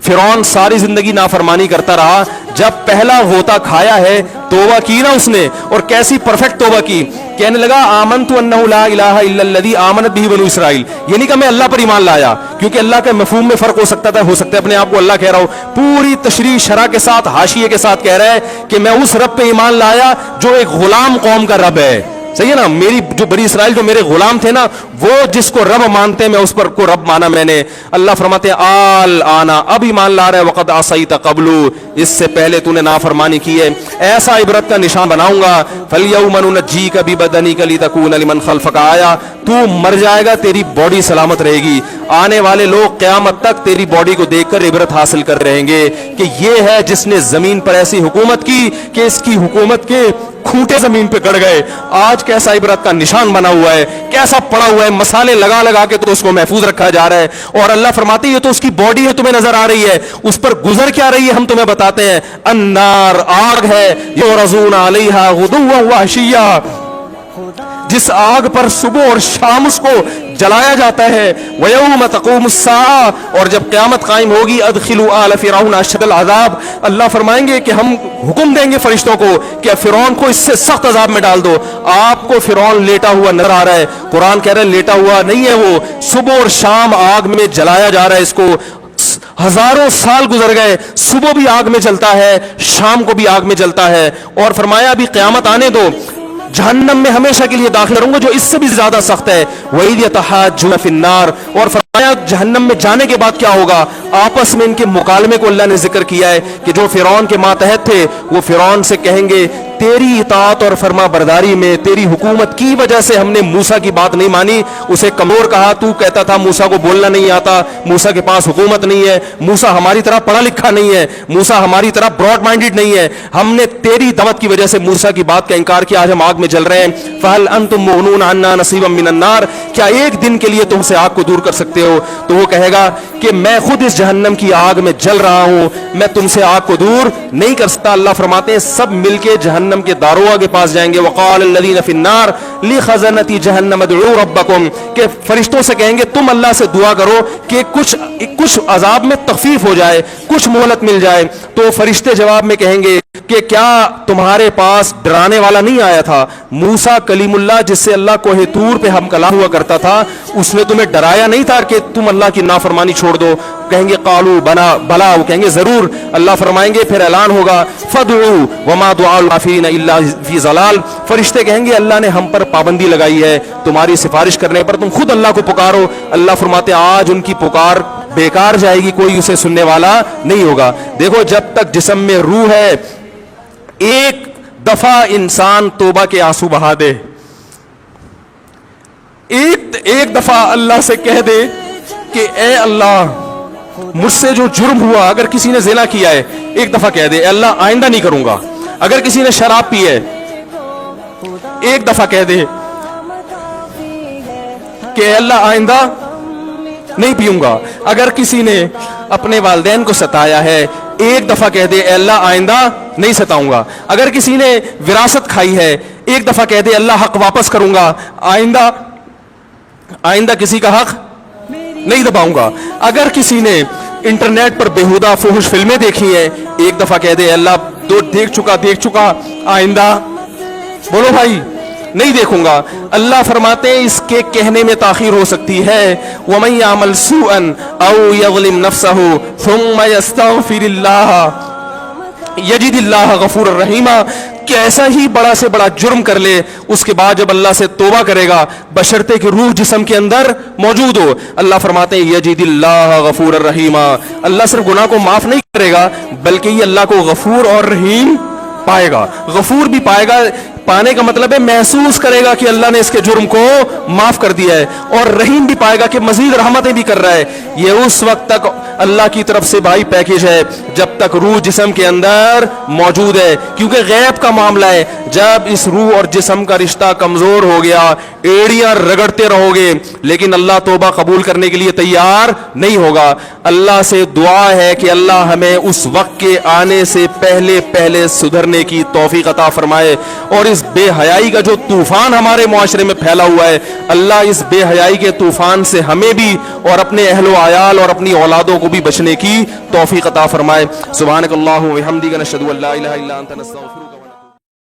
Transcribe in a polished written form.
فرعون ساری زندگی نافرمانی کرتا رہا, جب پہلا غوطہ کھایا ہے توبہ کی نا اس نے, اور کیسی پرفیکٹ توبہ کی, کہنے لگا آمنت انہ لا الہ الا الذی آمنت بہ بنو اسرائیل, یہ نہیں کہ میں اللہ پر ایمان لایا, کیونکہ اللہ کے مفہوم میں فرق ہو سکتا تھا, ہو سکتا ہے اپنے آپ کو اللہ کہہ رہا ہو, پوری تشریح شرح کے ساتھ حاشیے کے ساتھ کہہ رہا ہے کہ میں اس رب پہ ایمان لایا جو ایک غلام قوم کا رب ہے. صحیح ہے نا, میری جو بنی اسرائیل جو میرے غلام تھے نا, وہ جس کو رب مانتے ہیں میں اس پر کو رب مانا میں نے. اللہ فرماتے ہیں آل آنا, اب ایمان لا رہا ہے, وقد عصیت قبل, اس سے پہلے تو نے نافرمانی کی ہے, ایسا عبرت کا نشان بناؤں گا. فالیوم ننجیک ببدنک لتکون لمن خلفک آیا, تو مر جائے گا تیری باڈی سلامت رہے گی, آنے والے لوگ قیامت تک تیری باڈی کو دیکھ کر عبرت حاصل کر رہیں گے کہ یہ ہے جس نے زمین پر ایسی حکومت کی کہ اس کی حکومت کے کھوٹے زمین پہ گڑ گئے. آج کیسا عبرت کا نشان بنا ہوا ہے, کیسا پڑا ہوا ہے, مسالے لگا لگا کے تو اس کو محفوظ رکھا جا رہا ہے. اور اللہ فرماتے ہیں یہ تو اس کی باڈی ہے, تمہیں نظر آ رہی ہے, اس پر گزر کیا رہی ہے ہم تمہیں بتاتے ہیں. النار, آگ ہے, یعرضون علیہا غدوا وعشیا, جس آگ پر صبح اور شام اس کو جلایا جاتا ہے. وَيَوْمَ تَقُومُ السَّاعَةُ, اور جب قیامت قائم ہوگی, أَدْخِلُوا آلَ فِرْعَوْنَ أَشَدَّ الْعَذَابِ, اللہ فرمائیں گے کہ ہم حکم دیں گے فرشتوں کو کہ فرعون کو اس سے سخت عذاب میں ڈال دو. آپ کو فرعون لیٹا ہوا نظر آ رہا ہے, قرآن کہہ رہا ہے لیٹا ہوا نہیں ہے, وہ صبح اور شام آگ میں جلایا جا رہا ہے اس کو. ہزاروں سال گزر گئے, صبح بھی آگ میں جلتا ہے, شام کو بھی آگ میں جلتا ہے. اور فرمایا ابھی قیامت آنے دو, جہنم میں ہمیشہ کے لیے داخل کروں گا جو اس سے بھی زیادہ سخت ہے. وَإِذْ يَتَحَاجُّونَ فِي النَّارِ, اور فرمایا جہنم میں جانے کے بعد کیا ہوگا, آپس میں ان کے مکالمے کو اللہ نے ذکر کیا ہے کہ جو فرعون کے ماتحت تھے وہ فرعون سے کہیں گے تیری اطاعت اور فرما برداری میں, تیری حکومت کی وجہ سے ہم نے موسیٰ کی بات نہیں مانی. اسے کمزور کہا, تو کہتا تھا موسیٰ کو بولنا نہیں آتا, موسیٰ کے پاس حکومت نہیں ہے, موسیٰ ہماری طرح پڑھا لکھا نہیں ہے, موسیٰ ہماری طرح براڈ مائنڈڈ نہیں ہے, ہم نے تیری دعوت کی وجہ سے موسیٰ کی بات کا انکار کیا, آج ہم آگ میں جل رہے ہیں. فَهَلْ أَنْتُمْ مُغْنُونَ عَنَّا نَصِيبًا مِّنَ النَّارِ, کیا ایک دن کے لیے تم سے آگ کو دور کر سکتے ہو؟ تو وہ کہے گا کہ میں خود اس جہنم کی آگ میں جل رہا ہوں, میں تم سے آگ کو دور نہیں کر سکتا. اللہ فرماتے ہیں سب مل کے جہنم کے داروغ کے پاس جائیں گے. وقال الذین فی النار لخزنۃ جہنم ادعوا ربکم, کہ فرشتوں سے کہیں گے تم اللہ سے دعا کرو کہ کچھ عذاب میں تخفیف ہو جائے, کچھ مہلت مل جائے. تو فرشتے جواب میں کہیں گے کہ کیا تمہارے پاس ڈرانے والا نہیں آیا تھا؟ موسیٰ کلیم اللہ جس سے اللہ کوہ طور پہ ہم کلام ہوا کرتا تھا, اس نے تمہیں ڈرایا نہیں تھا کہ تم اللہ کی نافرمانی چھوڑ دو؟ کہیں گے قالوا بلا, وہ کہیں گے ضرور. اللہ فرمائیں گے پھر اعلان ہوگا فادعوا وما دعاء الکافرین الا فی ضلال, فرشتے کہیں گے اللہ نے ہم پر پابندی لگائی ہے تمہاری سفارش کرنے پر, تم خود اللہ کو پکارو. اللہ فرماتے آج ان کی پکار بیکار جائے گی, کوئی اسے سننے والا نہیں ہوگا. دیکھو جب تک جسم میں روح ہے, ایک دفعہ انسان توبہ کے آنسو بہا دے, ایک دفعہ اللہ سے کہہ دے کہ اے اللہ مجھ سے جو جرم ہوا, اگر کسی نے زنا کیا ہے ایک دفعہ کہہ دے اے اللہ آئندہ نہیں کروں گا. اگر کسی نے شراب پی ہے ایک دفعہ کہہ دے کہ اے اللہ آئندہ نہیں پیوں گا. اگر کسی نے اپنے والدین کو ستایا ہے ایک دفعہ کہہ دے اے اللہ آئندہ نہیں ستاؤں گا. اگر کسی نے وراثت کھائی ہے ایک دفعہ کہہ دے اللہ حق واپس کروں گا, آئندہ کسی کا حق نہیں دباؤں گا. اگر کسی نے انٹرنیٹ پر بیہودہ فحش فلمیں دیکھی ہیں ایک دفعہ کہہ دے اللہ دیکھ چکا آئندہ بولو بھائی نہیں دیکھوں گا. اللہ فرماتے ہیں اس کے کہنے میں تاخیر ہو سکتی ہے. وَمَن يَعْمَلْ سُوءًا أَوْ يَظْلِمْ نَفْسَهُ ثُمَّ يَسْتَغْفِرِ اللَّهَ يَجِدِ اللَّهَ غَفُورًا رَحِيمًا, کیسا ہی بڑا سے بڑا جرم کر لے, اس کے بعد جب اللہ سے توبہ کرے گا بشرطے کہ روح جسم کے اندر موجود ہو, اللہ فرماتے ہیں یجد اللہ غفور الرحیم, اللہ صرف گناہ کو معاف نہیں کرے گا بلکہ یہ اللہ کو غفور اور رحیم پائے گا. غفور بھی پائے گا, پانے کا مطلب ہے محسوس کرے گا کہ اللہ نے اس کے جرم کو معاف کر دیا ہے, اور رحیم بھی پائے گا کہ مزید رحمتیں بھی کر رہا ہے. یہ اس وقت تک اللہ کی طرف سے بھائی پیکیج ہے جب تک روح جسم کے اندر موجود ہے, کیونکہ غیب کا معاملہ ہے. جب اس روح اور جسم کا رشتہ کمزور ہو گیا, ایڑیاں رگڑتے رہو گے, لیکن اللہ توبہ قبول کرنے کے لیے تیار نہیں ہوگا. اللہ سے دعا ہے کہ اللہ ہمیں اس وقت کے آنے سے پہلے پہلے سدھرنے کی توفیق عطا فرمائے, اور اس بے حیائی کا جو طوفان ہمارے معاشرے میں پھیلا ہوا ہے, اللہ اس بے حیائی کے طوفان سے ہمیں بھی اور اپنے اہل و عیال اور اپنی اولادوں کو بھی بچنے کی توفیق عطا فرمائے. سبحانک اللہم و بحمدک نشہد ان لا الہ الا انت نستغفرک.